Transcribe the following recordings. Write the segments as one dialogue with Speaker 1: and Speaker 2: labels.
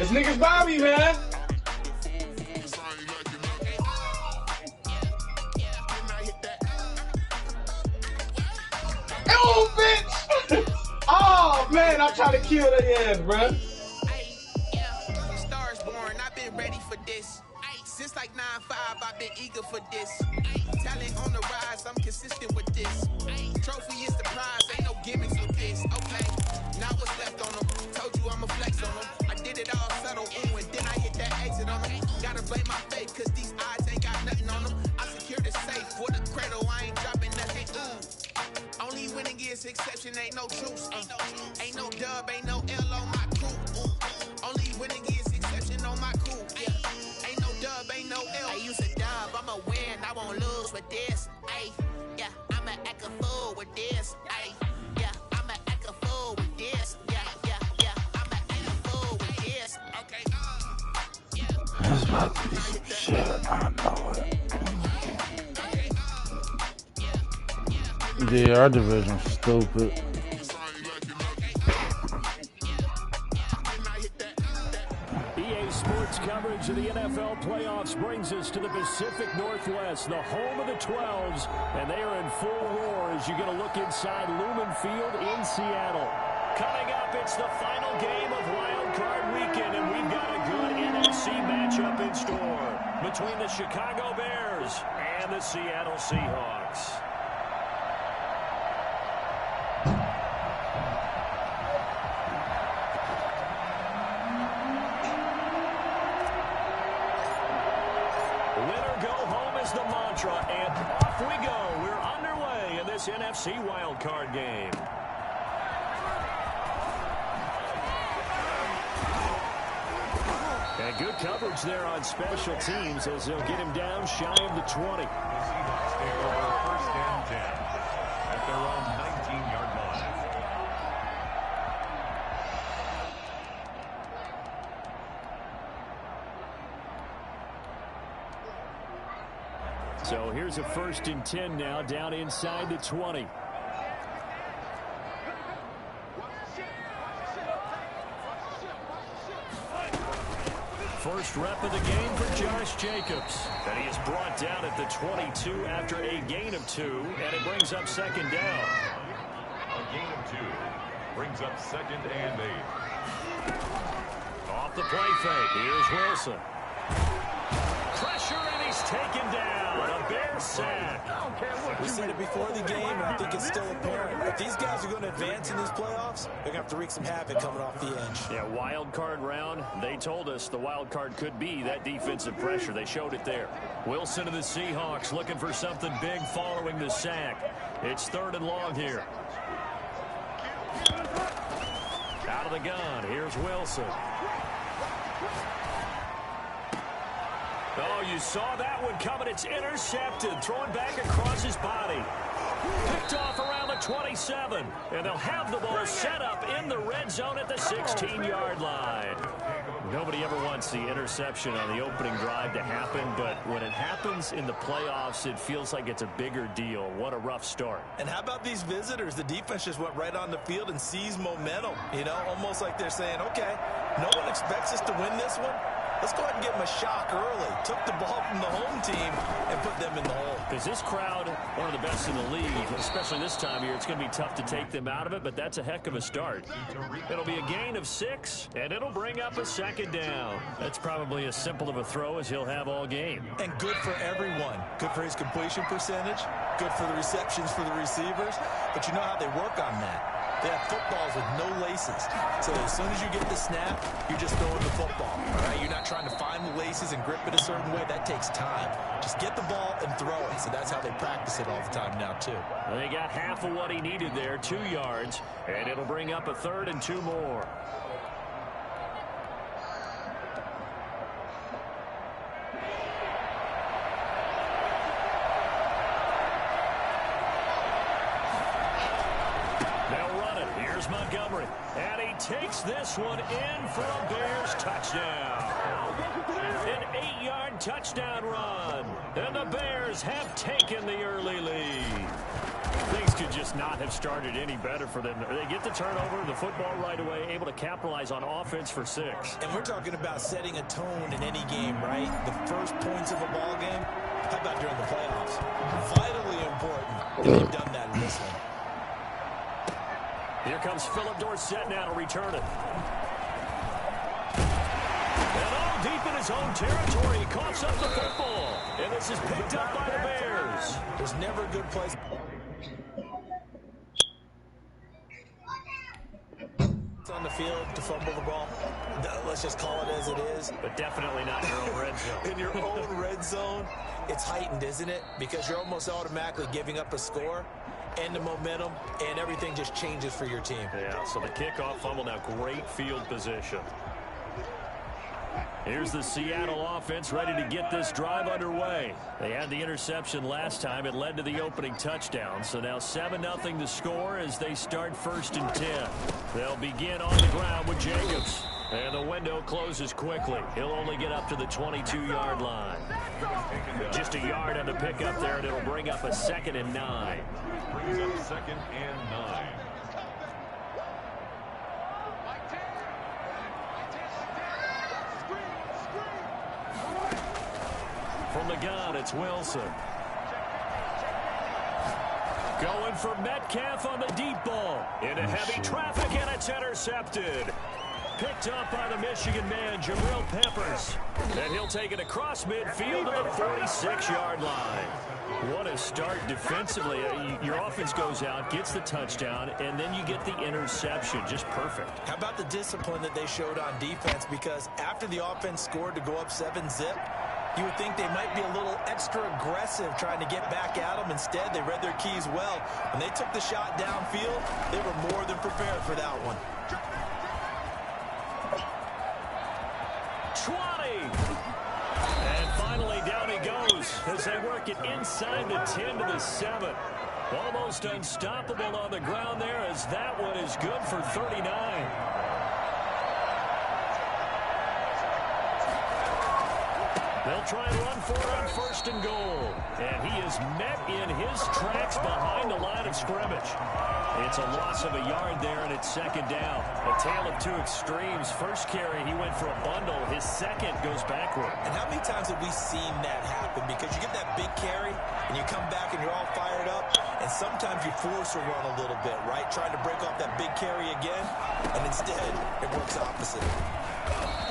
Speaker 1: This nigga's Bobby, man. Oh, bitch! Oh, man, I'm trying to kill their ass, bruh.
Speaker 2: Stars born, I've been ready for this. Since like 9-5, I've been eager for this. Talent on the rise, I'm consistent with this. Trophy is the prize, ain't no gimmicks with this. Okay, now what's left on them? Told you I'ma flex on them. I did it all subtle, ooh, and then I hit that exit on them. Gotta blame my faith, cause these odds ain't got nothing on them. I secure the safe for the cradle, I ain't dropping nothing, ooh. Only winning is exception, ain't no truce. Ain't no dub, ain't no L on my crew. Ooh. Only winning is exception on my crew. Yeah. Ain't no dub, ain't no L. I use a dub, I'ma win, I won't lose with this. Ay, yeah, I'ma act a fool with this. Ay, yeah, I'ma act a fool with this. Yeah, yeah, yeah, I'ma act a fool with this. Okay.
Speaker 3: That's about to be some shit, I know it. Yeah, our division's stupid.
Speaker 4: EA Sports coverage of the NFL playoffs brings us to the Pacific Northwest, the home of the 12s, and they are in full roar as you get a look inside Lumen Field in Seattle. Coming up, it's the final game of Wild Card Weekend, and we've got a good NFC matchup in store between the Chicago Bears and the Seattle Seahawks. The mantra, and off we go. We're underway in this NFC wildcard game. And good coverage there on special teams as they'll get him down shy of the 20.
Speaker 5: The Seahawks take over first and 10 at their own 19-yard line.
Speaker 4: So here's a 1st and 10 now, down inside the 20. First rep of the game for Josh Jacobs. And he is brought down at the 22 after a gain of 2, and it brings up 2nd down.
Speaker 5: A gain of 2 brings up 2nd and 8.
Speaker 4: Off the play fake, here's Wilson. Pressure, and he's taken down. A Bear sack.
Speaker 6: We said it before the game, and I think it's still apparent. If these guys are going to advance in these playoffs, they're going to have to wreak some havoc coming off the edge.
Speaker 4: Yeah, wild card round. They told us the wild card could be that defensive pressure. They showed it there. Wilson and the Seahawks looking for something big following the sack. It's 3rd and long here. Out of the gun. Here's Wilson. Oh, you saw that one coming. It's intercepted. Thrown back across his body. Picked off around the 27. And they'll have the ball set up in the red zone at the 16-yard line. Nobody ever wants the interception on the opening drive to happen, but when it happens in the playoffs, it feels like it's a bigger deal. What a rough start.
Speaker 6: And how about these visitors? The defense just went right on the field and seized momentum. You know, almost like they're saying, okay, no one expects us to win this one. Let's go ahead and give them a shock early. Took the ball from the home team and put them in the hole.
Speaker 4: Because this crowd, one of the best in the league, especially this time of year, it's going to be tough to take them out of it, but that's a heck of a start. It'll be a gain of 6, and it'll bring up a 2nd down. That's probably as simple of a throw as he'll have all game.
Speaker 6: And good for everyone. Good for his completion percentage. Good for the receptions for the receivers. But you know how they work on that. They have footballs with no laces. So as soon as you get the snap, you're just throwing the football. All right? You're not trying to find the laces and grip it a certain way. That takes time. Just get the ball and throw it. So that's how they practice it all the time now, too.
Speaker 4: They got half of what he needed there, 2 yards, and it'll bring up a 3rd and 2 more. Montgomery, and he takes this one in for a Bears touchdown. An 8-yard touchdown run, and the Bears have taken the early lead. Things could just just not have started any better for them. They get the turnover, the football right away, able to capitalize on offense for 6.
Speaker 6: And we're talking about setting a tone in any game, right? The first points of a ball game. How about during the playoffs? Vitally important, and they've done that in this one.
Speaker 4: Here comes Philip Dorsett now to return it. And all deep in his own territory, he coughs up the football. And this is picked up by the Bears.
Speaker 6: There's never a good place. On the field to fumble the ball. Let's just call it as it is.
Speaker 4: But definitely not in your own red zone.
Speaker 6: In your own red zone, it's heightened, isn't it? Because you're almost automatically giving up a score and the momentum, and everything just changes for your team.
Speaker 4: Yeah, so the kickoff fumble, now great field position. Here's the Seattle offense ready to get this drive underway. They had the interception last time. It led to the opening touchdown. So now 7-0 to score as they start 1st and 10. They'll begin on the ground with Jacobs. And the window closes quickly. He'll only get up to the 22-yard line. Just a yard on the pickup there, and it'll bring up a 2nd and 9.
Speaker 5: Brings up 2nd and 9.
Speaker 4: From the gun, it's Wilson. Going for Metcalf on the deep ball. Into heavy traffic, and it's intercepted. Picked up by the Michigan man, Jabril Peppers. And he'll take it across midfield to the 46-yard line. What a start defensively. Your offense goes out, gets the touchdown, and then you get the interception. Just perfect.
Speaker 6: How about the discipline that they showed on defense? Because after the offense scored to go up 7-zip, you would think they might be a little extra aggressive trying to get back at them. Instead, they read their keys well. When they took the shot downfield, they were more than prepared for that one.
Speaker 4: 20. And finally, down he goes as they work it inside the 10 to the 7. Almost unstoppable on the ground there, as that one is good for 39. They'll try and run for it on 1st and goal. And he is met in his tracks behind the line of scrimmage. It's a loss of a yard there, and it's 2nd down. A tale of two extremes. First carry, he went for a bundle. His second goes backward.
Speaker 6: And how many times have we seen that happen? Because you get that big carry, and you come back and you're all fired up, and sometimes you force a run a little bit, right? Trying to break off that big carry again, and instead it works opposite.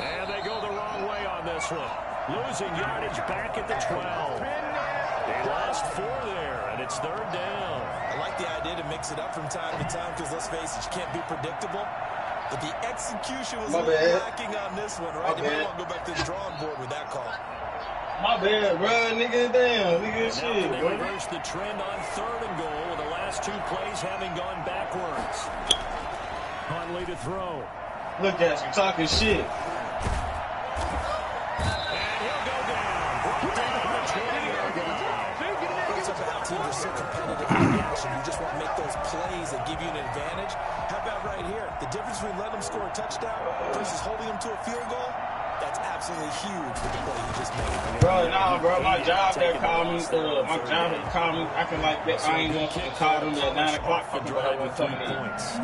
Speaker 4: And they go the wrong way on this one. Losing yardage back at the 12. They lost 4 there, and it's 3rd down.
Speaker 6: I like the idea to mix it up from time to time because, let's face it, you can't be predictable. But the execution was a little lacking on this one, right? You might want to go back to the drawing board with that call.
Speaker 1: My bad, bro. Nigga, damn. Nigga, shit,
Speaker 4: They
Speaker 1: bro.
Speaker 4: reversed the trend on 3rd and goal, with the last 2 plays having gone backwards. Huntley to throw.
Speaker 1: Look at you talking shit.
Speaker 6: Teams are so competitive in action. You just want to make those plays that give you an advantage. How about right here? The difference between letting them score a touchdown versus holding them to a field goal, that's absolutely huge with the play you just made.
Speaker 1: Bro, nah, bro. My job, they call me. Acting like that. I ain't going to call them at 9 o'clock for drive with coming in.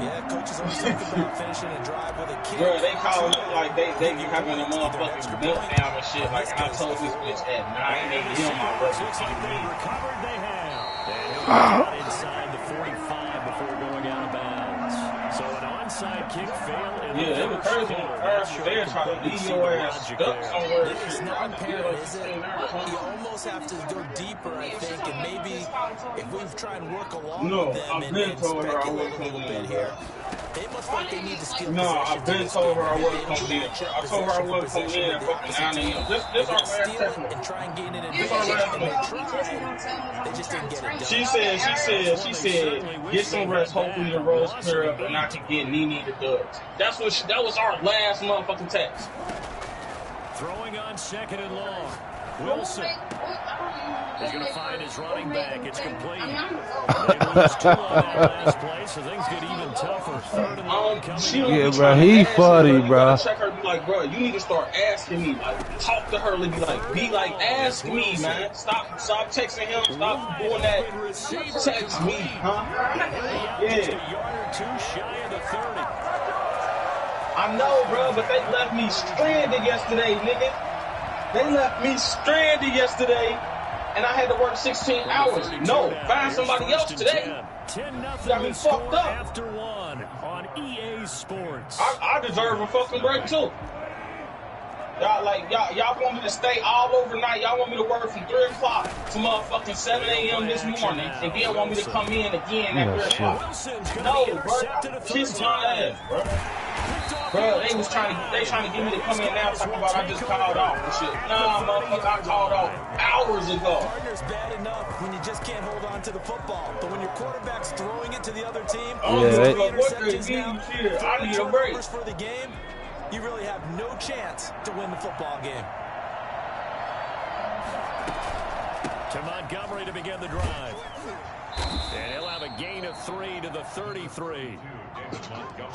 Speaker 6: Yeah, coaches always talk about finishing a drive with a kick.
Speaker 1: Bro, they call me like they be having a motherfucking meltdown and shit. Like, I told this bitch at 9 a.m. my brother.
Speaker 4: Looks like they recovered. They have. And inside the 45 before going out of bounds. So an onside kick fail.
Speaker 1: Yeah, they were crazy. They're trying to leave your ass stuck somewhere.
Speaker 6: It's not apparent, is it? You almost have to go deeper, I think, and maybe if we try and work along with them and speculate a little bit here, they must like they need to steal possession.
Speaker 1: I've been told her I wasn't coming in. I told her I wasn't coming in at fucking 9 a.m. This our last technical.
Speaker 6: And try and gain an advantage. They just didn't get it done.
Speaker 1: She said, get some rest. Hopefully the roads clear up and I can get Nene the dubs. That was our last motherfucking text.
Speaker 4: Throwing on 2nd and long. Wilson. He's going to find his running back. It's complete. They lose 2 on that last play, so things get even tougher. 3rd and long coming.
Speaker 3: Yeah, bro, he funny, bro.
Speaker 1: Check her, be like, bro, you need to start asking me. Like, talk to her, be like, ask me, man. Stop texting him. Stop doing that. Text me, huh? Yeah.
Speaker 4: Just a yard or 2 shy of the 30.
Speaker 1: I know, bro, but they left me stranded yesterday, nigga. They left me stranded yesterday, and I had to work 16 hours. No, find somebody else today.
Speaker 4: 10-0
Speaker 1: Got me fucked up.
Speaker 4: After 1 on EA Sports.
Speaker 1: I deserve a fucking break too. Y'all want me to stay all overnight. Y'all want me to work from 3 o'clock to motherfucking 7 a.m. this morning, and then want me to come in again at 3 o'clock. No, bro, kiss my ass, bro. Bro, they trying to get me to come in now talking about I just called off and shit. Nah, motherfucker, I called off hours ago.
Speaker 6: Partner's bad enough when you just can't hold on to the football, but when your quarterback's throwing it to the other team,
Speaker 1: I need a break.
Speaker 6: For the game, you really have no chance to win the football game.
Speaker 4: To Montgomery to begin the drive. And he'll have a gain of 3 to the 33.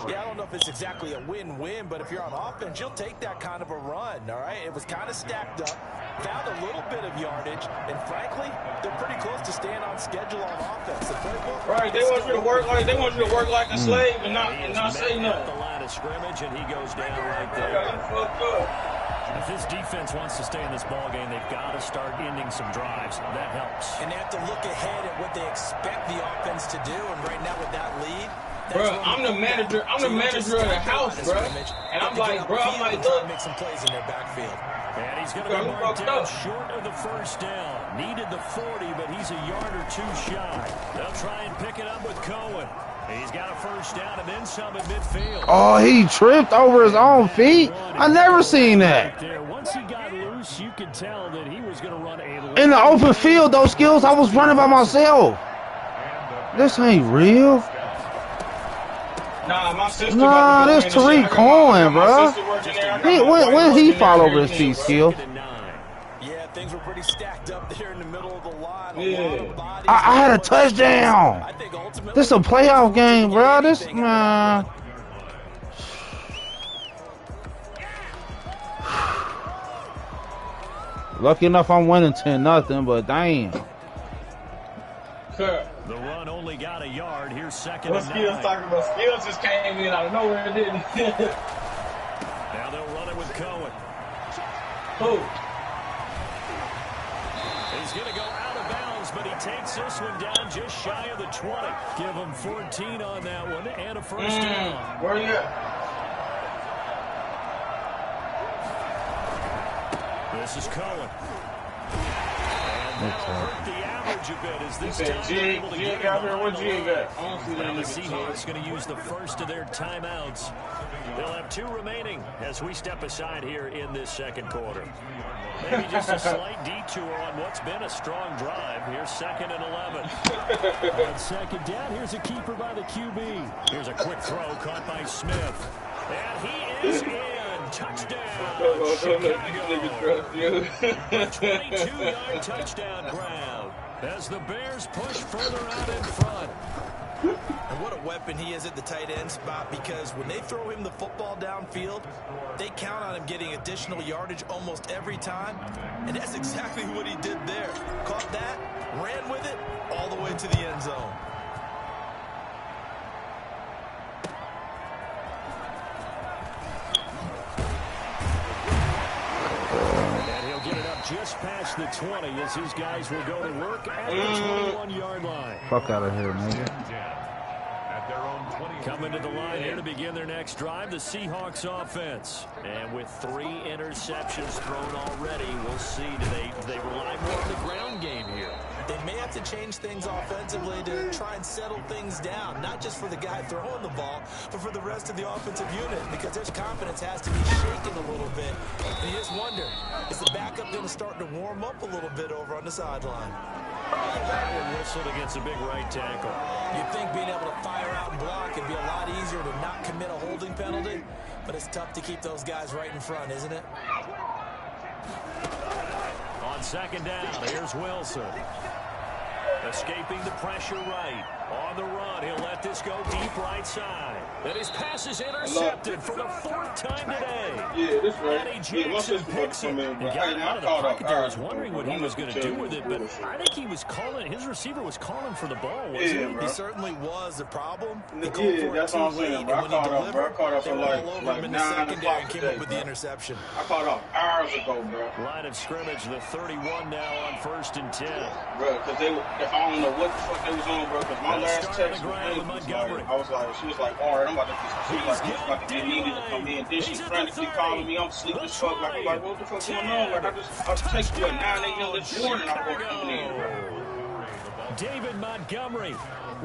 Speaker 6: Yeah, I don't know if it's exactly a win-win, but if you're on offense, you'll take that kind of a run, all right? It was kind of stacked up, found a little bit of yardage, and frankly, they're pretty close to staying on schedule on offense.
Speaker 1: Right, they want you to work like a slave and not say nothing.
Speaker 4: The line of scrimmage, and he goes down right there. If this defense wants to stay in this ball game, they've got to start ending some drives. That helps.
Speaker 6: And they have to look ahead at what they expect the offense to do, and right now with that lead,
Speaker 1: bro, I'm the manager of the house, bro. And I'm like, look.
Speaker 6: Make some plays in their backfield.
Speaker 4: And he's going to be marked down short of the first down. Needed the 40, but he's a yard or 2 shy. They'll try and pick it up with Cohen. He's got a first down and then some at midfield.
Speaker 3: Oh, he tripped over his own feet. I never seen that.
Speaker 4: Once he got loose, you could tell that he was going to run
Speaker 3: in the open field, those skills, I was running by myself. This ain't real.
Speaker 1: Nah, my sister.
Speaker 3: Nah, this Tariq Cohen, bro. When he fall over his feet, skill?
Speaker 6: Yeah, things were pretty stacked up there in the middle of the line.
Speaker 1: Yeah.
Speaker 3: I had a touchdown. This a playoff game, bro. This, man. Lucky enough I'm winning 10-0, but damn.
Speaker 4: The run only got a yard. Here's second and 9.
Speaker 1: Skills talking about Skills just came in out of nowhere, didn't he?
Speaker 4: Now they'll run it with Cohen.
Speaker 1: Who?
Speaker 4: He's going to go out of bounds, but he takes this one down just shy of the 20. Give him 14 on that one and a first down.
Speaker 1: Where you at?
Speaker 4: This is Cohen. And that'll hurt the average a bit as this team able to get
Speaker 1: out here. What Jig got?
Speaker 4: Now the Seahawks going to use the first of their timeouts. They'll have 2 remaining as we step aside here in this second quarter. Maybe just a slight detour on what's been a strong drive. Here's 2nd and 11. On second down, here's a keeper by the QB. Here's a quick throw caught by Smith. And he is in. Touchdown, Chicago. 22-yard touchdown grab as the Bears push further out in front.
Speaker 6: And what a weapon he is at the tight end spot, because when they throw him the football downfield, they count on him getting additional yardage almost every time. And that's exactly what he did there. Caught that, ran with it, all the way to the end zone.
Speaker 4: Just past the 20 as his guys will go to work at the 21-yard line.
Speaker 3: Fuck out of here, nigga.
Speaker 4: Coming to the line here to begin their next drive, the Seahawks offense. And with 3 interceptions thrown already, we'll see. Do they rely more on the ground game here?
Speaker 6: They may have to change things offensively to try and settle things down, not just for the guy throwing the ball, but for the rest of the offensive unit, because their confidence has to be shaken a little bit. And you just wonder, is the backup going to start to warm up a little bit over on the sideline?
Speaker 4: Whistled against a big right tackle.
Speaker 6: You'd think being able to fire out and block would be a lot easier to not commit a holding penalty, but it's tough to keep those guys right in front, isn't it?
Speaker 4: On On second down, here's Wilson. Escaping the pressure right. On the run, he'll let this go deep right side. And his pass is intercepted for the 4th time today.
Speaker 1: Yeah, this right.
Speaker 4: Eddie Jackson picks it. He got out of the pocket there. I was wondering what he was going to do with it, but I think he was calling, his receiver was calling for the ball, wasn't he?
Speaker 6: He certainly was. The problem,
Speaker 1: Yeah, that's what I'm saying, bro. I caught up, bro. I caught up for like 9 o'clock
Speaker 6: came up with the interception.
Speaker 1: I caught up hours ago, bro.
Speaker 4: Line of scrimmage, the 31 now on 1st and 10.
Speaker 1: Bro, because I don't know what the fuck they was on, bro, because my last text was like, I was like, she was like, all right, I'm about to, she was like, get needed to come in. Then she's frantically calling me, I'm sleep as fuck. Like, I'm like, what the fuck going on? Like, I text you at 9 a.m. this morning, I was coming in, bro.
Speaker 4: David Montgomery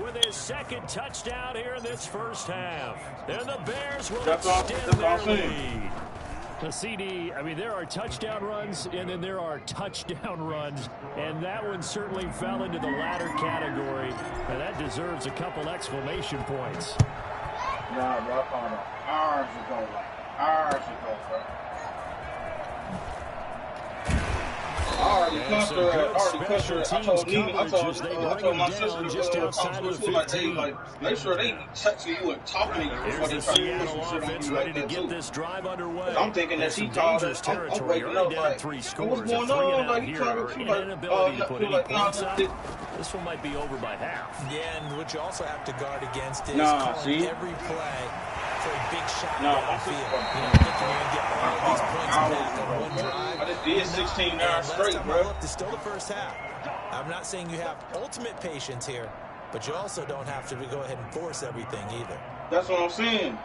Speaker 4: with his 2nd touchdown here in this first half. And the Bears will extend their lead. The CD, I mean, there are touchdown runs, and then there are touchdown runs, and that one certainly fell into the latter category, and that deserves a couple exclamation points.
Speaker 1: Nah, bro, I caught up hours ago, bro. I already cussed her. I told my sister, she was like, hey, like, make sure they texting you and talking to you before they try to push some shit on you like that, too. I'm thinking that she called us. I'm waking up like, what's going on? Like, he talking, she like,
Speaker 4: this one might be over by half.
Speaker 6: Yeah, and what you also have to guard against is calling every play for a big shot downfield. You know, thinking you're going to get all of these points back on one drive.
Speaker 1: I just did 16 yards straight, bro.
Speaker 6: It's still the first half. I'm not saying you have ultimate patience here, but you also don't have to go ahead and force everything either.
Speaker 1: That's what I'm saying.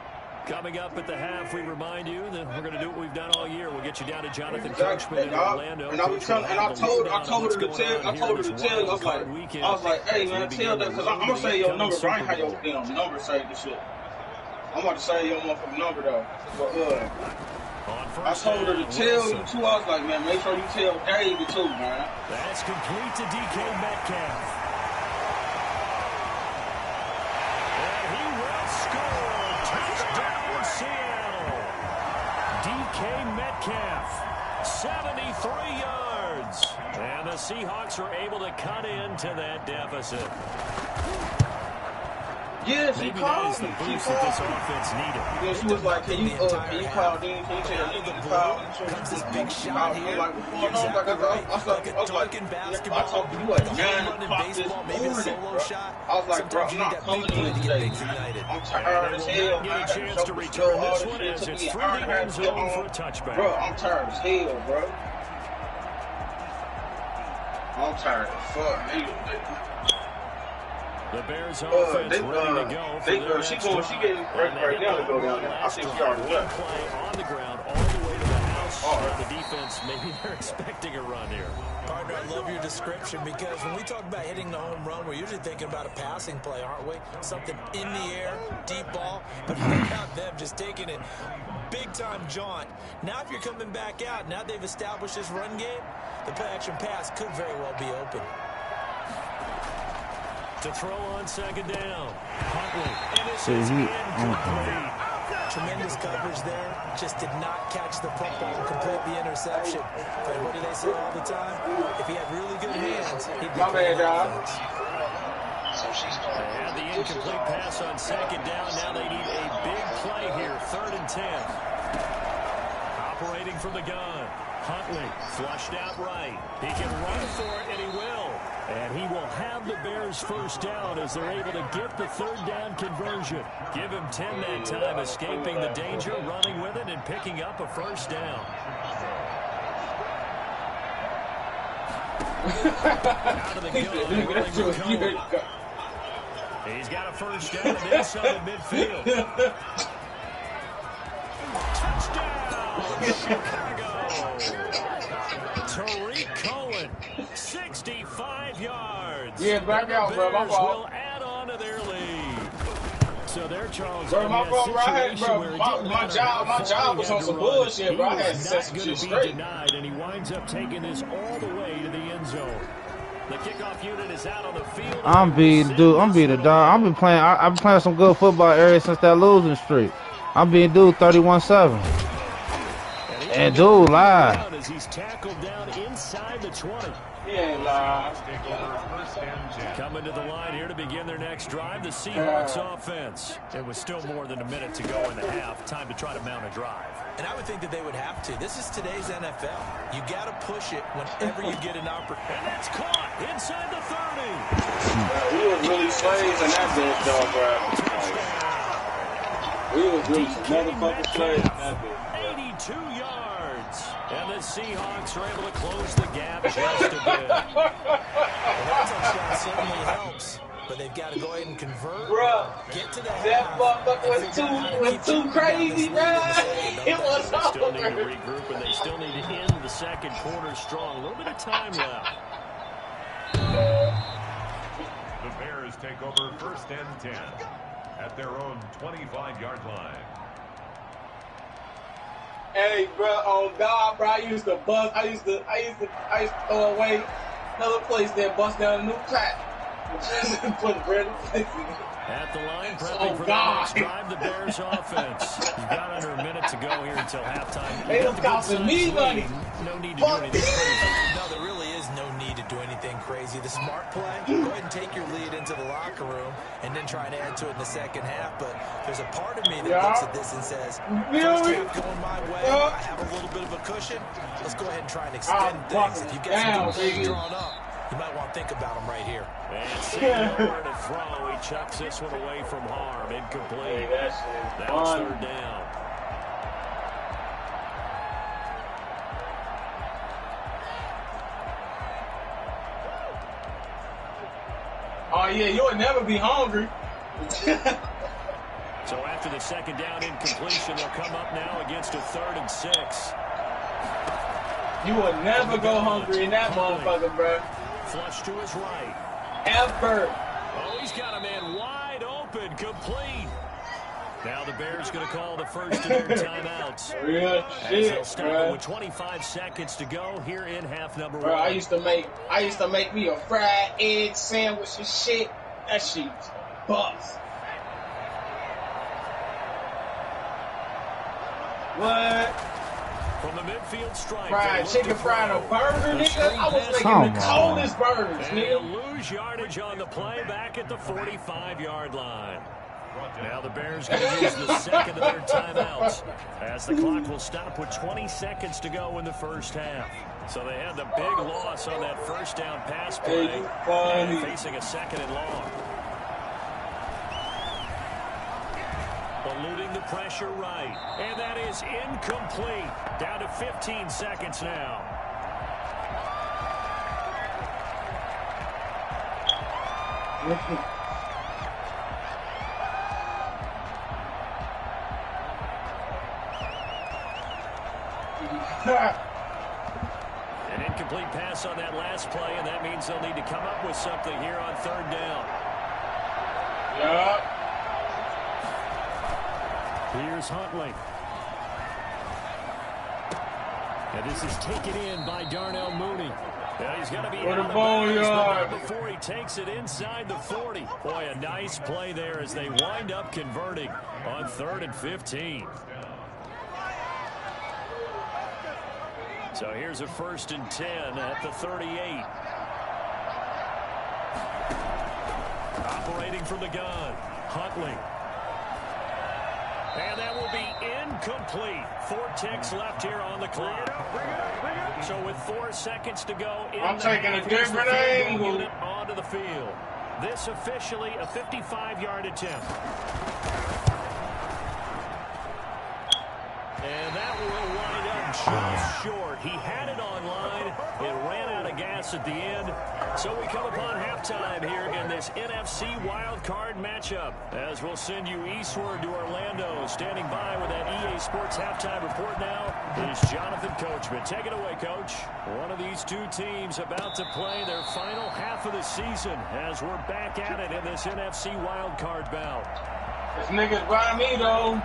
Speaker 4: Coming up at the half, we remind you that we're going to do what we've done all year. We'll get you down to Jonathan Kirchman in Orlando.
Speaker 1: And I told her to tell you. I was like, hey man, tell them, because I'm gonna say your number, but I ain't have your damn number saved and shit. I'm about to say your motherfucking number though. But I told her to tell you too. I was like, man, make sure you tell David too, man.
Speaker 4: That's complete to DK Metcalf. And he will score. Touchdown Seattle. DK Metcalf, 73 yards. And the Seahawks are able to cut into that deficit.
Speaker 1: Yeah, she called me.
Speaker 4: She called this offense needed.
Speaker 1: Yeah, she was like, can you call Dean? Can you tell Dean to call?
Speaker 6: Comes this big shot here.
Speaker 1: I'm like, what's going on? I was like, I talked to you at 9 o'clock this morning, bro. I was like, bro, I'm not coming in today. I'm tired as hell.
Speaker 4: Get a chance to return this one as it's through the end zone for a touchback.
Speaker 1: Bro, I'm tired as hell, bro. I'm tired as fuck.
Speaker 4: The Bears offense ready to go.
Speaker 1: She getting right now to go down there. I think she already left.
Speaker 4: Play on the ground all the way to the house. The defense, maybe they're expecting a run here.
Speaker 6: Partner, I love your description because when we talk about hitting the home run, we're usually thinking about a passing play, aren't we? Something in the air, deep ball. But how about them just taking it big-time jaunt? Now if you're coming back out, now they've established this run game, the play-action pass could very well be open.
Speaker 4: To throw on second down. Huntley.
Speaker 6: Tremendous coverage there. Just did not catch the football and complete the interception. But what do they say all the time? If he had really good hands, he'd be great offense.
Speaker 4: They had the incomplete pass on second down. Now they need a big play here. 3rd and 10. Operating from the gun. Huntley flushed out right. He can run for it, and he will. And he will have the Bears first down as they're able to get the 3rd down conversion. Give him 10 that time, escaping the danger, running with it, and picking up a first down. Out of the gun, running with He's got a first down and inside midfield. Touchdown, Chicago. Tariq Cohen, 65 yards.
Speaker 1: Yeah, back out, bro. My fault.
Speaker 4: Will add on to their lead. So there, Charles.
Speaker 1: Bro, my fault, bro. My job was on some bullshit, bro. I had to set some shit straight.
Speaker 4: Denied, and he winds up taking this all the way to the end zone. The kickoff unit is out on the field.
Speaker 3: I'm being a dog. I've been playing. I've been playing some good football ever since that losing streak. I'm being dude 31-7. And dude, lie.
Speaker 4: As he's tackled down inside the 20.
Speaker 1: He ain't lying.
Speaker 5: Take over first and 10.
Speaker 4: Coming to the line here to begin their next drive, the Seahawks offense. It was still more than a minute to go in the half. Time to try to mount a drive.
Speaker 6: And I would think that they would have to. This is today's NFL. You got to push it whenever you get an opportunity.
Speaker 4: And that's caught inside the 30.
Speaker 1: We was really slaves in that bitch, though, bro. We was really some motherfucking slaves in that bitch, bro.
Speaker 4: 82 yards. And the Seahawks are able to close the gap just a bit.
Speaker 6: Well, that touchdown certainly helps, but they've got to go ahead and convert.
Speaker 1: Bro,
Speaker 6: Get to the
Speaker 1: that
Speaker 6: half.
Speaker 1: motherfucker was too crazy, bro. It was
Speaker 4: They still need to
Speaker 1: over.
Speaker 4: regroup, and they still need to end the second quarter strong. A little bit of time left.
Speaker 5: The Bears take over first and 10 at their own 25-yard line.
Speaker 1: Hey, bro, on God, bro, I used to bust. I used to throw away another place there, bust down a new clap. Put bread in place.
Speaker 4: At the line,
Speaker 1: Oh,
Speaker 4: prepping for the
Speaker 1: God.
Speaker 4: next drive, the Bears offense. You've got under a minute to go here until halftime.
Speaker 1: They
Speaker 4: You
Speaker 1: done
Speaker 4: got the good
Speaker 1: costing me
Speaker 4: signs
Speaker 1: money.
Speaker 4: leading. No need to do
Speaker 1: Fuck
Speaker 4: anything crazy.
Speaker 6: No, there really is no need to do anything crazy. The smart play, go ahead and take your lead into the locker room and then try and add to it in the second half. But there's a part of me that looks at this and says,
Speaker 1: feel
Speaker 6: first
Speaker 1: me?
Speaker 6: half going my way,
Speaker 1: Yeah.
Speaker 6: I have a little bit of a cushion. Let's go ahead and try and extend
Speaker 1: I'm
Speaker 6: things.
Speaker 1: fucking
Speaker 6: If you get
Speaker 1: down,
Speaker 6: some good plays
Speaker 1: baby.
Speaker 6: drawn up, you might want to think about them right here.
Speaker 4: And Samuel to throw. He chucks this one away from harm. Incomplete.
Speaker 1: Hey, that shit
Speaker 4: Now it's
Speaker 1: fun.
Speaker 4: third down.
Speaker 1: Oh, yeah, you would never be hungry.
Speaker 4: So after the second down incompletion, they'll come up now against a 3rd and 6.
Speaker 1: You would never go hungry in that motherfucker, bro.
Speaker 4: Flush to his right.
Speaker 1: Ever.
Speaker 4: Oh, he's got a man wide open, complete. Now the Bears going to call the first of their timeouts.
Speaker 1: Real
Speaker 4: As they'll
Speaker 1: shit,
Speaker 4: stop it
Speaker 1: bro.
Speaker 4: with 25 seconds to go here in half number
Speaker 1: Bro,
Speaker 4: one.
Speaker 1: I used to make me a fried egg sandwich and shit. That shit bust. What?
Speaker 4: From the midfield stripe.
Speaker 1: Fried chicken, fried a burger, nigga. I was making
Speaker 3: Come
Speaker 1: the
Speaker 3: on.
Speaker 1: coldest burgers,
Speaker 4: And
Speaker 1: nigga.
Speaker 4: lose yardage on the play back at the 45-yard line. Now the Bears going to use the second of their timeouts as the clock will stop with 20 seconds to go in the first half. So they had the big loss on that first down pass play.
Speaker 1: Hey, you funny.
Speaker 4: And facing a second and long. Eluding the pressure right. And that is incomplete. Down to 15 seconds now. An incomplete pass on that last play, and that means they'll need to come up with something here on third down.
Speaker 1: Yeah.
Speaker 4: Here's Huntley. And this is taken in by Darnell Mooney. Yeah, he's got to be
Speaker 1: What a
Speaker 4: out of bounds
Speaker 1: boneyard.
Speaker 4: before he takes it inside the 40. Boy, a nice play there as they wind up converting on 3rd and 15. So here's a 1st and 10 at the 38. Operating from the gun, Huntley. And that will be incomplete. 4 ticks left here on the clock. So with 4 seconds to go in
Speaker 1: I'm
Speaker 4: the
Speaker 1: taking
Speaker 4: half,
Speaker 1: a
Speaker 4: here's the
Speaker 1: different
Speaker 4: field goal
Speaker 1: angle.
Speaker 4: unit onto the field. This officially a 55-yard attempt. And that will wind up just short. He had it online. It ran out of gas at the end. So we come upon halftime here in this NFC wildcard matchup. As we'll send you eastward to Orlando. Standing by with that EA Sports halftime report now is Jonathan Coachman. Take it away, Coach. One of these two teams about to play their final half of the season as we're back at it in this NFC wildcard bout.
Speaker 1: This nigga's by me, though.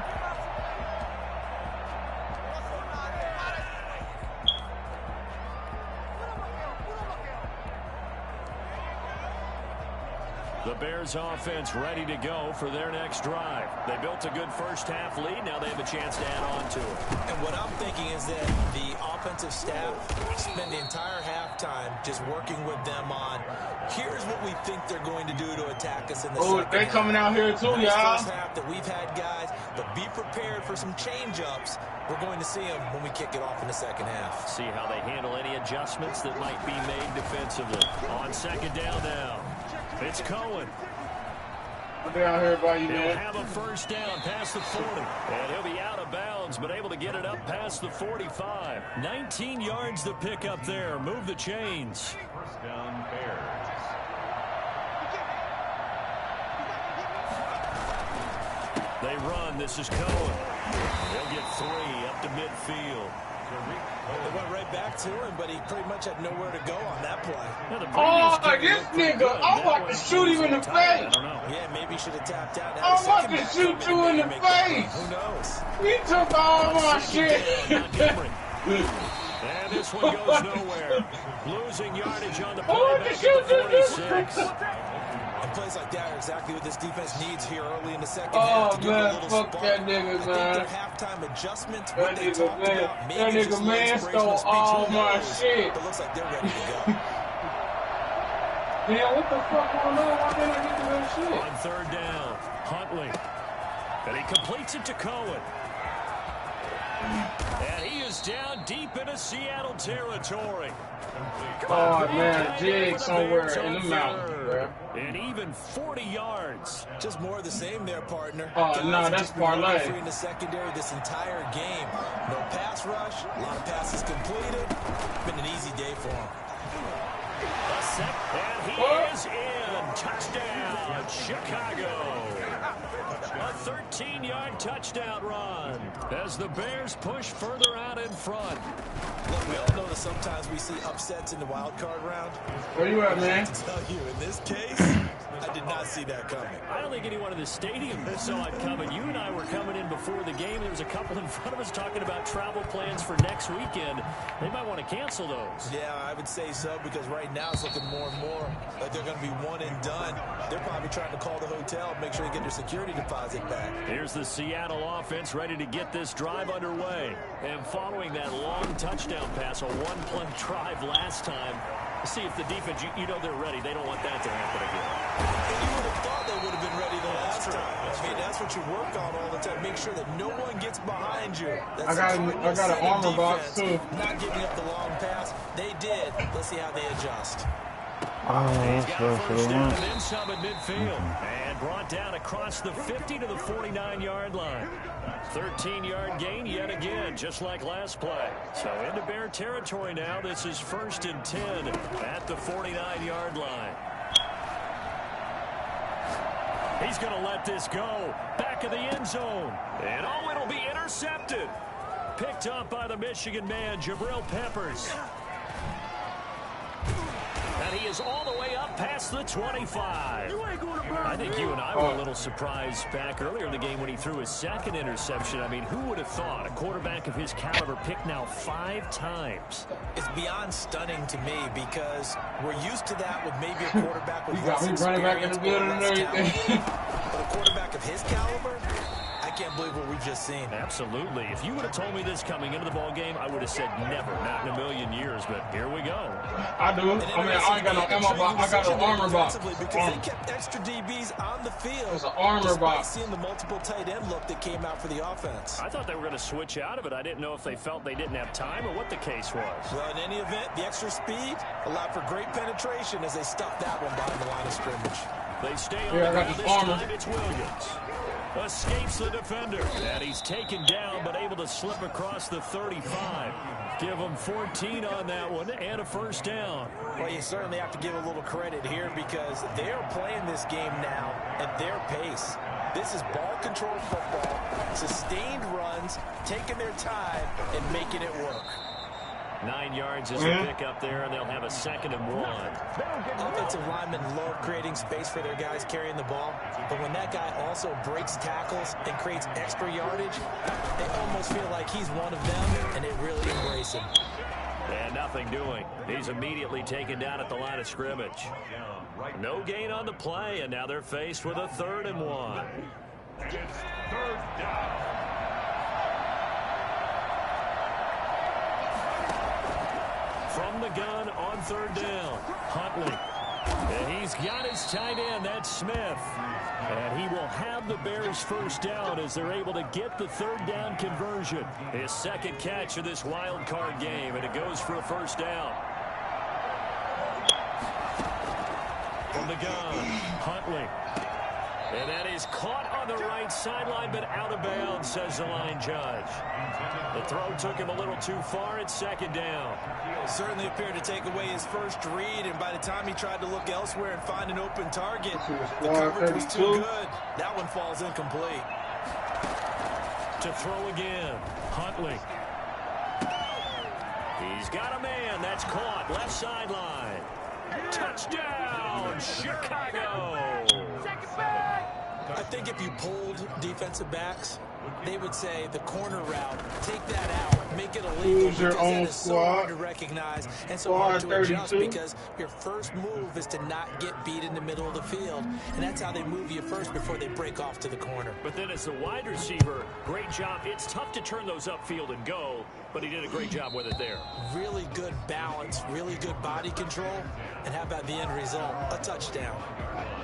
Speaker 4: The Bears offense ready to go for their next drive. They built a good first half lead. Now they have a chance to add on to it.
Speaker 6: And what I'm thinking is that the offensive staff spend the entire halftime just working with them on, here's what we think they're going to do to attack us in the second half.
Speaker 1: They coming out here too, y'all.
Speaker 6: First half that we've had guys, but be prepared for some change-ups. We're going to see them when we kick it off in the second half.
Speaker 4: See how they handle any adjustments that might be made defensively. On second down now. It's Cohen.
Speaker 1: They're out here by you,
Speaker 4: He'll
Speaker 1: man.
Speaker 4: have a first down past the 40. And he'll be out of bounds, but able to get it up past the 45. 19 yards to pick up there. Move the chains.
Speaker 5: First down, Bears.
Speaker 4: They run. This is Cohen. They'll get 3 up to midfield.
Speaker 6: They went right back to him, but he pretty much had nowhere to go on that play.
Speaker 1: Oh, this nigga, I'm about to shoot him in the face.
Speaker 6: Yeah, maybe he should have tapped out.
Speaker 1: I'm about to shoot you in the face.
Speaker 6: Who knows?
Speaker 1: He took all my shit.
Speaker 4: And this one goes nowhere. Losing yardage on the play
Speaker 1: Oh,
Speaker 4: back
Speaker 1: shoot,
Speaker 4: at the
Speaker 1: shoot,
Speaker 4: 46.
Speaker 6: And plays like that are exactly what this defense needs here early in the second
Speaker 1: Oh,
Speaker 6: half. To give
Speaker 1: man,
Speaker 6: a little
Speaker 1: fuck
Speaker 6: spark.
Speaker 1: that nigga,
Speaker 6: I think
Speaker 1: man.
Speaker 6: their halftime adjustments,
Speaker 1: That
Speaker 6: what they
Speaker 1: nigga,
Speaker 6: talked
Speaker 1: man.
Speaker 6: about, maybe
Speaker 1: That
Speaker 6: it's
Speaker 1: nigga,
Speaker 6: just
Speaker 1: man,
Speaker 6: inspirational
Speaker 1: stole
Speaker 6: speech,
Speaker 1: all
Speaker 6: who
Speaker 1: my
Speaker 6: knows?
Speaker 1: shit.
Speaker 6: But looks like they're ready to go.
Speaker 1: Damn, what the fuck going on? Why can't I get to that shit?
Speaker 4: On third down, Huntley. And he completes it to Cohen. And he is down deep into Seattle territory.
Speaker 1: Oh, man, jig somewhere in the mountains, bro.
Speaker 4: And even 40 yards.
Speaker 6: Just more of the same there, partner.
Speaker 1: Oh,
Speaker 6: Guys
Speaker 1: no,
Speaker 6: have
Speaker 1: that's
Speaker 6: just been running
Speaker 1: parlay.
Speaker 6: free in the secondary this entire game. No pass rush, a lot of passes completed. Been an easy day for him.
Speaker 4: And he is in. Touchdown, Chicago. A 13-yard touchdown run as the Bears push further out in front.
Speaker 6: Look, we all know that sometimes we see upsets in the wild card round.
Speaker 1: Where you at, man?
Speaker 6: To tell you, in this case, I did not see that coming.
Speaker 4: I don't think anyone in the stadium saw it coming. You and I were coming in before the game. There was a couple in front of us talking about travel plans for next weekend. They might want to cancel those.
Speaker 6: Yeah, I would say so, because right now it's looking more and more like they're going to be one and done. They're probably trying to call the hotel, make sure they get their security deposit back.
Speaker 4: Here's the Seattle offense ready to get this drive underway. And following that long touchdown pass, a one-play drive last time, see if the defense, you know they're ready. They don't want that to happen again.
Speaker 6: And you would have thought they would have been ready the last time. I mean, that's what you work on all the time. Make sure that no one gets behind you. That's
Speaker 1: I got an armor box, too.
Speaker 6: Not giving up the long pass. They did. Let's see how they adjust.
Speaker 3: Oh,
Speaker 4: He's
Speaker 3: that's
Speaker 4: got
Speaker 3: good
Speaker 4: a
Speaker 3: for
Speaker 4: first
Speaker 3: the
Speaker 4: down
Speaker 3: run.
Speaker 4: and then some at midfield. And brought down across the 50 to the 49-yard line. 13-yard gain yet again, just like last play. So into Bear territory now. This is 1st and 10 at the 49-yard line. He's going to let this go. Back of the end zone. And oh, it'll be intercepted. Picked up by the Michigan man, Jabril Peppers. And he is all the way up past the 25. I think you and I were a little surprised back earlier in the game when he threw his second interception. I mean, who would have thought a quarterback of his caliber picked now 5 times?
Speaker 6: It's beyond stunning to me because we're used to that with maybe a quarterback with
Speaker 1: You got
Speaker 6: less
Speaker 1: me running back in the
Speaker 6: experience or
Speaker 1: building and
Speaker 6: less
Speaker 1: everything.
Speaker 6: talent. But a quarterback of his caliber, I can't believe what we've just seen.
Speaker 4: Absolutely. If you would have told me this coming into the ball game, I would have said never, not in a million years. But here we go.
Speaker 1: I do. I mean, I ain't got no ammo box. I got an armor box.
Speaker 6: Because they kept extra DBs on the field.
Speaker 1: It's an armor box.
Speaker 6: Seeing the multiple tight end look that came out for the offense.
Speaker 4: I thought they were going to switch out of it. I didn't know if they felt they didn't have time or what the case was.
Speaker 6: Well, in any event, the extra speed allowed for great penetration as they stuffed that one behind the line of scrimmage.
Speaker 4: They stay on
Speaker 1: Here, I
Speaker 4: the
Speaker 1: got
Speaker 4: ground
Speaker 1: this
Speaker 4: this
Speaker 1: armor.
Speaker 4: time. It's Williams. Escapes the defender. And he's taken down, but able to slip across the 35. Give him 14 on that one and a first down.
Speaker 6: Well, you certainly have to give a little credit here because they are playing this game now at their pace. This is ball control football, sustained runs, taking their time and making it work.
Speaker 4: 9 yards is a pick up there, and they'll have a 2nd and 1.
Speaker 6: Offensive linemen love creating space for their guys carrying the ball, but when that guy also breaks tackles and creates extra yardage, they almost feel like he's one of them, and they really embrace him.
Speaker 4: And nothing doing. He's immediately taken down at the line of scrimmage. No gain on the play, and now they're faced with a 3rd and 1.
Speaker 5: It's 3rd down.
Speaker 4: From the gun on 3rd down, Huntley. And he's got his tight end, that's Smith. And he will have the Bears 1st down as they're able to get the 3rd down conversion. His 2nd catch of this wild card game, and it goes for a 1st down. From the gun, Huntley. And that is caught on the right sideline, but out of bounds, says the line judge. The throw took him a little too far at 2nd down.
Speaker 6: Certainly appeared to take away his first read, and by the time he tried to look elsewhere and find an open target, the coverage was too good. That one falls incomplete.
Speaker 4: To throw again, Huntley. He's got a man. That's caught. Left sideline. Touchdown, Chicago.
Speaker 6: I think if you polled defensive backs, they would say the corner route, take that out, make it illegal,
Speaker 3: Who's your
Speaker 6: because
Speaker 3: own
Speaker 6: that is so
Speaker 3: squad?
Speaker 6: hard to recognize and so hard to adjust, because your first move is to not get beat in the middle of the field, and that's how they move you first before they break off to the corner.
Speaker 4: But then as the wide receiver, great job. It's tough to turn those upfield and go, but he did a great job with it there.
Speaker 6: Really good balance, really good body control, and how about the end result? A touchdown.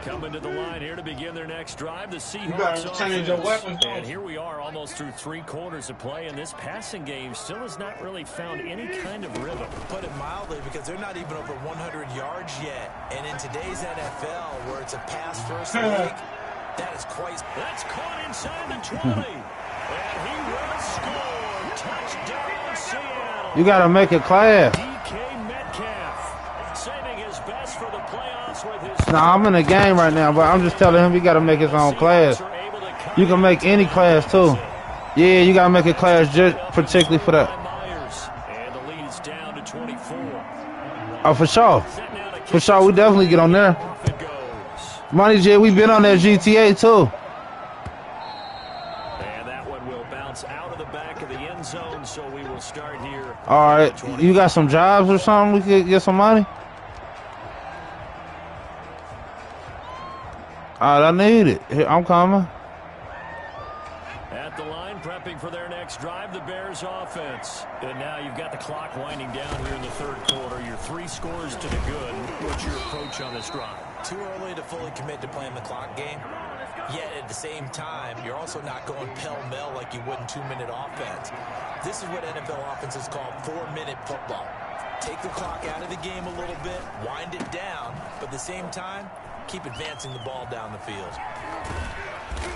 Speaker 4: Coming to the line here to begin their next drive, the
Speaker 1: You gotta
Speaker 4: Seahawks
Speaker 1: change your
Speaker 4: offense.
Speaker 1: weapons, though.
Speaker 4: And here we are almost through 3 quarters of play, and this passing game still has not really found any kind of rhythm.
Speaker 6: Put it mildly, because they're not even over 100 yards yet. And in today's NFL, where it's a pass-first league, that is quite...
Speaker 4: That's caught inside the 20. And he will score. Touchdown, Seattle.
Speaker 3: You gotta make it class.
Speaker 4: DK Metcalf saving his best for the playoffs with his...
Speaker 3: Nah, I'm in the game right now, but I'm just telling him he gotta make his own class. You can make any class too. Yeah, you gotta make a class just particularly for that.
Speaker 4: And the lead is down to 24.
Speaker 3: Oh, for sure. For sure, we definitely get on there.
Speaker 4: Off it goes.
Speaker 3: Money J, we been on that GTA too.
Speaker 4: And that one will bounce out of the back of the end zone, so we will start here.
Speaker 3: All right, you got some jobs or something? We could get some money. All right, I need it. Here, I'm coming.
Speaker 4: At the line, prepping for their next drive, the Bears offense. And now you've got the clock winding down here in the 3rd quarter. Your 3 scores to the good. What's your approach on this drive?
Speaker 6: Too early to fully commit to playing the clock game. Yet at the same time, you're also not going pell-mell like you would in 2-minute offense. This is what NFL offenses call 4-minute football. Take the clock out of the game a little bit, wind it down, but at the same time, keep advancing the ball down the field.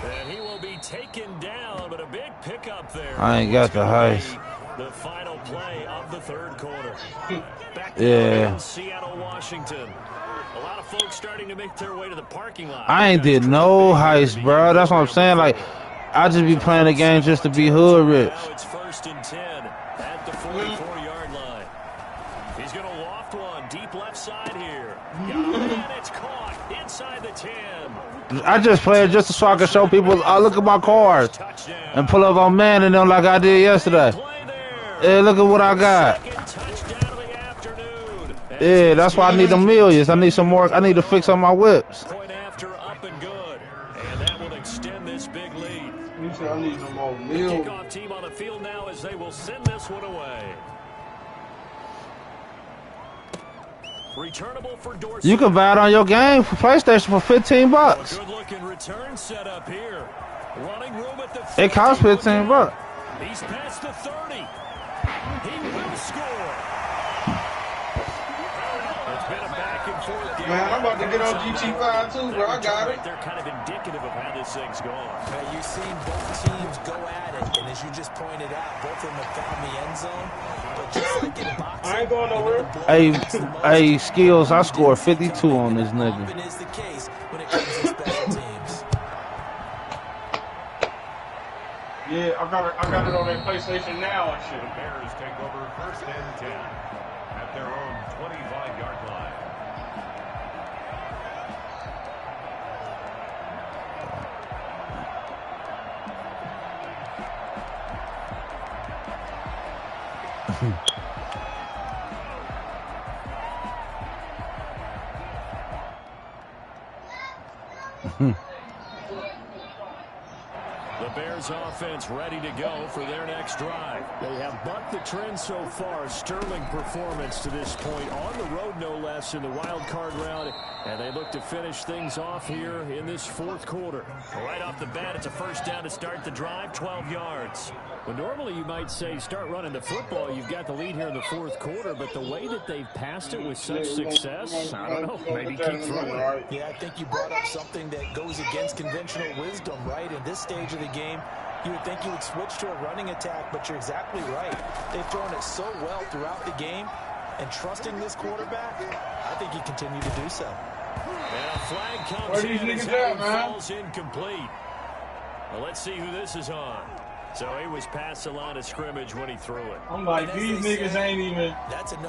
Speaker 4: And he will be taken down, but a big pickup there.
Speaker 3: I ain't got the heist.
Speaker 4: The final play of the 3rd quarter. Back
Speaker 3: Yeah.
Speaker 4: in Seattle, Washington. A lot of folks starting to make their way to the parking lot.
Speaker 3: I ain't did no heist, bro. That's what I'm saying. Like, I just be playing the game just to be hood rich.
Speaker 4: Now it's 1st and 10 at the 44-yard line. He's going to loft one deep left side here. And it's caught inside the 10.
Speaker 3: I just play it just so I can show people, I look at my cars
Speaker 4: Touchdown.
Speaker 3: and pull up on man and them like I did yesterday.
Speaker 4: Play there.
Speaker 3: Yeah, look at what I got.
Speaker 4: Second touchdown of the afternoon.
Speaker 3: Yeah, that's why I need the millions. I need some more. I need to fix on my whips.
Speaker 4: Point after up and good. And that will extend this big lead.
Speaker 1: You said I need some more meal.
Speaker 4: Kickoff team on the field now as they will send this one away. Returnable for Dorsey.
Speaker 3: You can buy it on your game for PlayStation for $15.
Speaker 4: Good looking return set up here. Running room at the 50.
Speaker 3: It costs $15.
Speaker 4: He's past the 30. He will score. It's been a back and forth game.
Speaker 1: Man, I'm about to get on GT5 too, bro. I got it.
Speaker 4: They're kind of indicative of how this thing's going.
Speaker 6: Now, you've seen both teams go at it, and as you just pointed out, both of them have found the end zone. But just like in boxing,
Speaker 1: I ain't going nowhere.
Speaker 3: Hey, Skills, I scored 52 on this nigga.
Speaker 6: often is the case when it comes to special teams.
Speaker 1: Yeah, I got it on that PlayStation Now and
Speaker 5: The
Speaker 1: shit.
Speaker 5: Bears take over 1st and 10 at their own 25-yard line.
Speaker 4: The Bears offense ready to go for their next drive. They have bucked the trend so far. Sterling performance to this point. On the road, no less, in the wild card round. And they look to finish things off here in this fourth quarter. Right off the bat, it's a first down to start the drive, 12 yards. Well, normally you might say start running the football. You've got the lead here in the fourth quarter. But the way that they've passed it with such success, I don't know, maybe keep throwing it.
Speaker 6: Yeah, I think you brought up something that goes against conventional wisdom, right? In this stage of the game, you would think you would switch to a running attack, but you're exactly right. They've thrown it so well throughout the game, and trusting this quarterback, I think he continued to do so.
Speaker 4: And a flag comes in as that one falls incomplete. Well, let's see who this is on. So he was past the line of scrimmage when he threw it.
Speaker 1: I'm like, these niggas ain't even.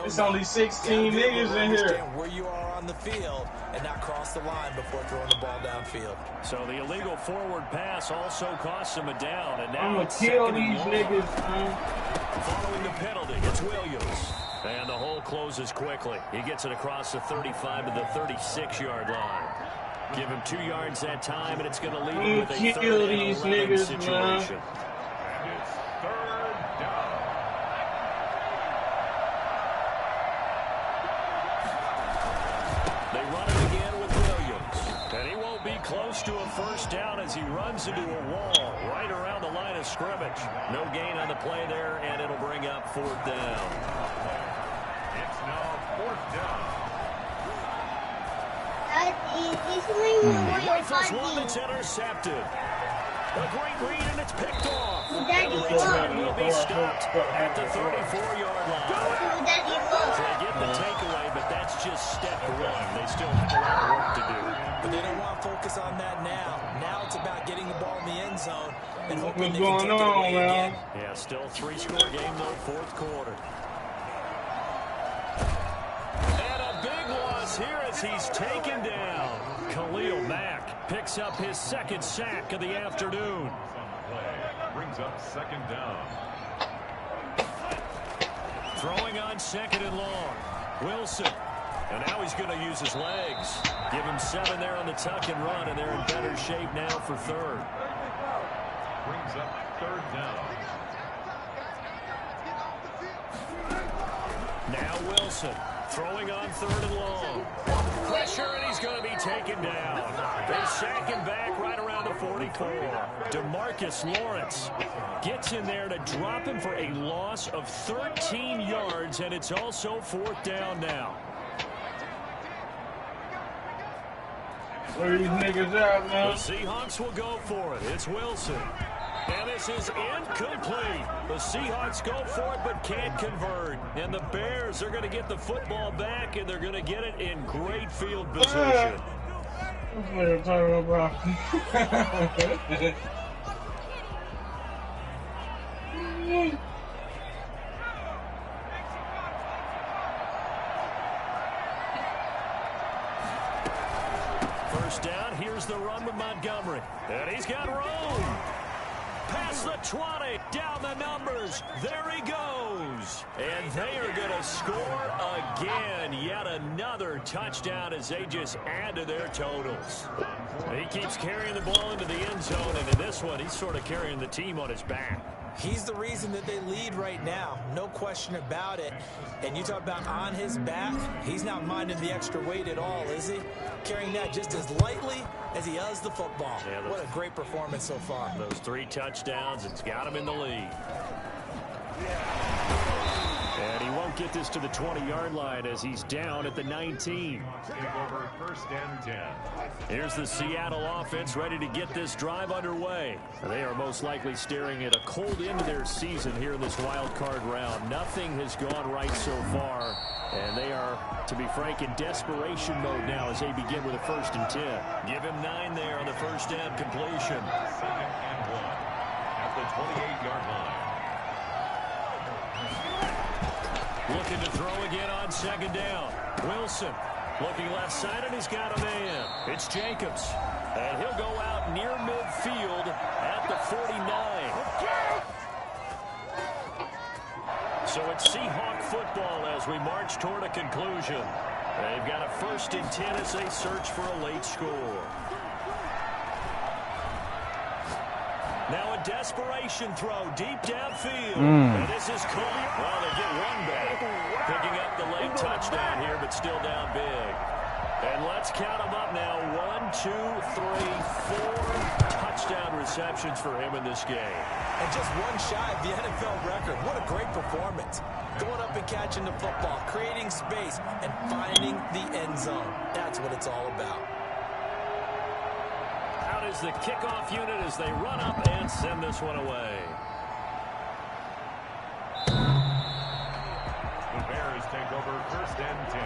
Speaker 1: It's only 16 niggas in here.
Speaker 6: Where you are on the field and not cross the line before throwing the ball downfield.
Speaker 4: So the illegal forward pass also cost him a down. And now
Speaker 1: I'm gonna kill these niggas, man.
Speaker 4: Following the penalty, it's Williams. And the hole closes quickly. He gets it across the 35 to the 36-yard line. Give him 2 yards that time, and it's going to leave him with a third and 11 situation. Close to a first down as he runs into a wall right around the line of scrimmage. No gain on the play there, and it'll bring up fourth down.
Speaker 5: It's now fourth down.
Speaker 4: Rifles one that's intercepted. A great read, and it's picked off. Richmond will be stopped at the 34-yard line. So they get the takeaway, but that's just step one. They still have a lot of work to do.
Speaker 6: But they don't want to focus on that now. Now it's about getting the ball in the end zone and hoping they can take it away again.
Speaker 4: Yeah, still 3-score game, though, fourth quarter. And a big loss here as he's taken down. Khalil Mack picks up his second sack of the afternoon.
Speaker 5: Brings up second down.
Speaker 4: Throwing on second and long. Wilson. And now he's going to use his legs. Give him 7 there on the tuck and run, and they're in better shape now for third.
Speaker 5: Brings up third down.
Speaker 4: Now Wilson throwing on third and long. Pressure, and he's going to be taken down. They sack him back right around the 44. DeMarcus Lawrence gets in there to drop him for a loss of 13 yards, and it's also fourth down now.
Speaker 1: Where these niggas at, man?
Speaker 4: The Seahawks will go for it. It's Wilson. And this is incomplete. The Seahawks go for it but can't convert. And the Bears are going to get the football back, and they're going to get it in great field position.
Speaker 1: What are you talking about?
Speaker 4: First down, here's the run with Montgomery. And he's got room. Past the 20, down the numbers. There he goes. And they are going to score again. Yet another touchdown as they just add to their totals. He keeps carrying the ball into the end zone, and in this one, he's sort of carrying the team on his back.
Speaker 6: He's the reason that they lead right now. No question about it. And you talk about on his back, he's not minding the extra weight at all, is he? Carrying that just as lightly as he does the football. Yeah, what a great performance so far.
Speaker 4: Those 3 touchdowns, it's got him in the lead. And he won't get this to the 20-yard line as he's down at the 19.
Speaker 5: Take over first and 10.
Speaker 4: Here's the Seattle offense ready to get this drive underway. They are most likely staring at a cold end to their season here in this wild card round. Nothing has gone right so far, and they are, to be frank, in desperation mode now as they begin with a 1st and 10. Give him 9 there on the first down completion.
Speaker 5: 2nd and 1 at the 28-yard line.
Speaker 4: Looking to throw again on second down. Wilson looking left side, and he's got a man. It's Jacobs. And he'll go out near midfield at the 49. So it's Seahawk football as we march toward a conclusion. They've got a 1st and 10 as they search for a late score. Now a desperation throw deep downfield. And this is caught. Well, they get one back. Picking up the late touchdown here, but still down big. And let's count them up now. 1, 2, 3, 4 touchdown receptions for him in this game.
Speaker 6: And just one shy of the NFL record. What a great performance. Going up and catching the football, creating space, and finding the end zone. That's what it's all about.
Speaker 4: Out is the kickoff unit as they run up and send this one away.
Speaker 5: The Bears take over 1st and 10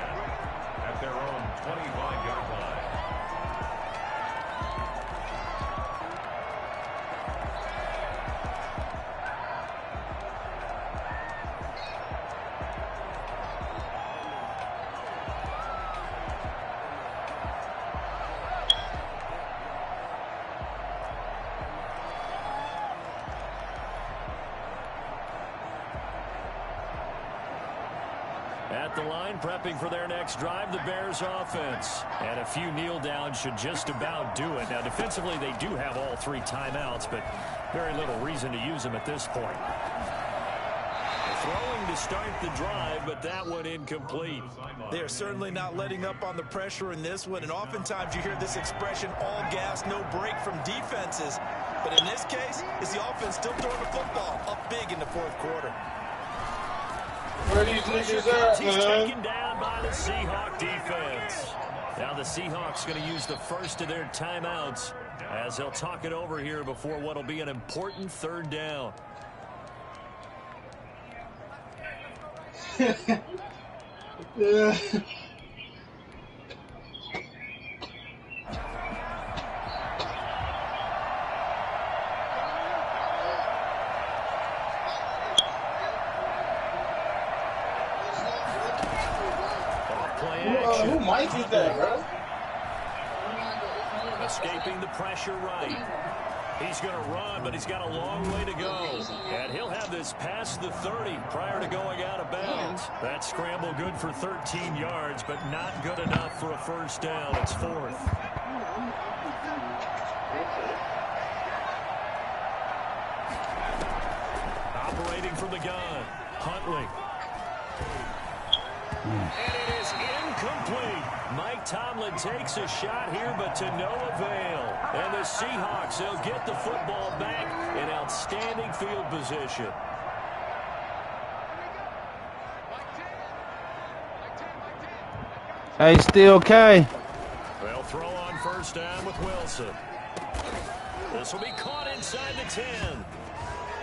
Speaker 5: at their own 25-yard line.
Speaker 4: At the line, prepping for their next drive, the Bears offense. And a few kneel downs should just about do it. Now, defensively, they do have all 3 timeouts, but very little reason to use them at this point. Throwing to start the drive, but that one incomplete.
Speaker 6: They're certainly not letting up on the pressure in this one, and oftentimes you hear this expression, all gas, no break from defenses. But in this case, it's the offense still throwing the football up big in the 4th quarter.
Speaker 1: Where these niggas at,
Speaker 4: He's
Speaker 1: man?
Speaker 4: taken down by the Seahawk defense. Now the Seahawks going to use the first of their timeouts as they'll talk it over here before what will be an important 3rd down.
Speaker 1: Yeah. Who might be that, bro?
Speaker 4: Escaping the pressure right. He's going to run, but he's got a long way to go. And he'll have this past the 30 prior to going out of bounds. That scramble good for 13 yards, but not good enough for a 1st down. It's 4th. Operating from the gun, Huntley. And it is incomplete. Mike Tomlin takes a shot here, but to no avail. And the Seahawks, they'll get the football back in outstanding field position.
Speaker 3: Hey, still K.
Speaker 4: They'll throw on 1st down with Wilson. This will be caught inside the 10.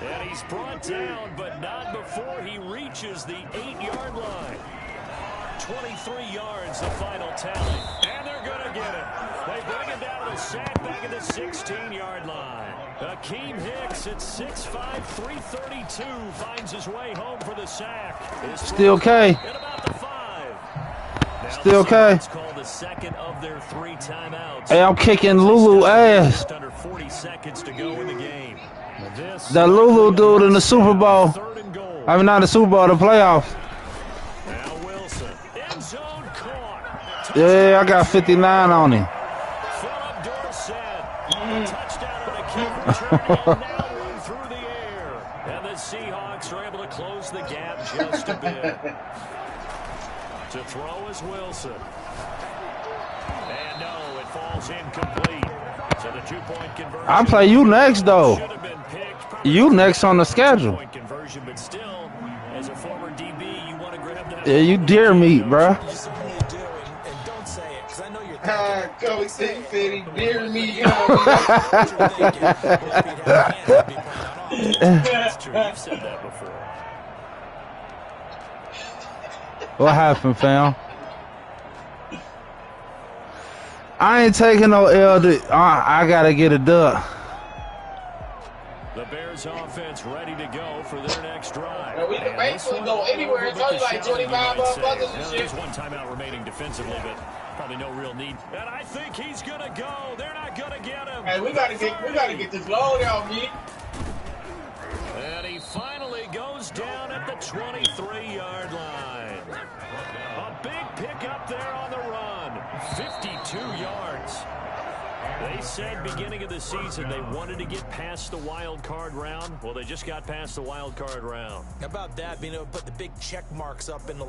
Speaker 4: And he's brought down, but not before he reaches the 8-yard line. 23 yards, the final tally. And they're going to get it. They bring it down to the sack back at the 16-yard line. Akeem Hicks at 6'5", 332 finds his way home for the sack.
Speaker 3: Still K.
Speaker 4: At about the 5.
Speaker 3: Still K.
Speaker 4: It's called the second of their 3 timeouts.
Speaker 3: Hey, I'm kicking Lulu ass.
Speaker 4: Just under 40 seconds to go in the game.
Speaker 3: That Lulu dude in the Super Bowl. I mean, not the Super Bowl, the playoffs.
Speaker 4: Now Wilson. End zone caught.
Speaker 3: Yeah, I got 59 on him.
Speaker 4: Philip Dorsett. Touchdown on a kick return and now one through the air. And the Seahawks are able to close the gap just a bit. To throw is Wilson. And no, it falls incomplete. So the 2-point conversion.
Speaker 3: I'll play you next, though.
Speaker 4: Should have been picked.
Speaker 3: You next on the schedule.
Speaker 4: Point conversion, but still, as a former DB, you want to grab that.
Speaker 3: Yeah, you deer meat, bro.
Speaker 6: You certainly do, and don't say it, because I know you're thinking.
Speaker 1: Kobe said he dear me.
Speaker 4: That's true. You've said that before.
Speaker 3: What happened, fam? I ain't taking no L. I gotta get a duck.
Speaker 4: The Bears offense ready to go for their next drive.
Speaker 1: Yeah, we can basically go anywhere. It's only like 25 motherfuckers and shit.
Speaker 4: There's one timeout remaining defensively, but probably no real need. And I think he's gonna go. They're not gonna get him.
Speaker 1: Hey, we gotta get this load out, man.
Speaker 4: And he finally goes down at the 23-yard line. A big pickup there on the run. 52 yards. They said beginning of the season they wanted to get past the wild card round. Well, they just got past the wild card round.
Speaker 6: How about that, being able to put the big check marks up in the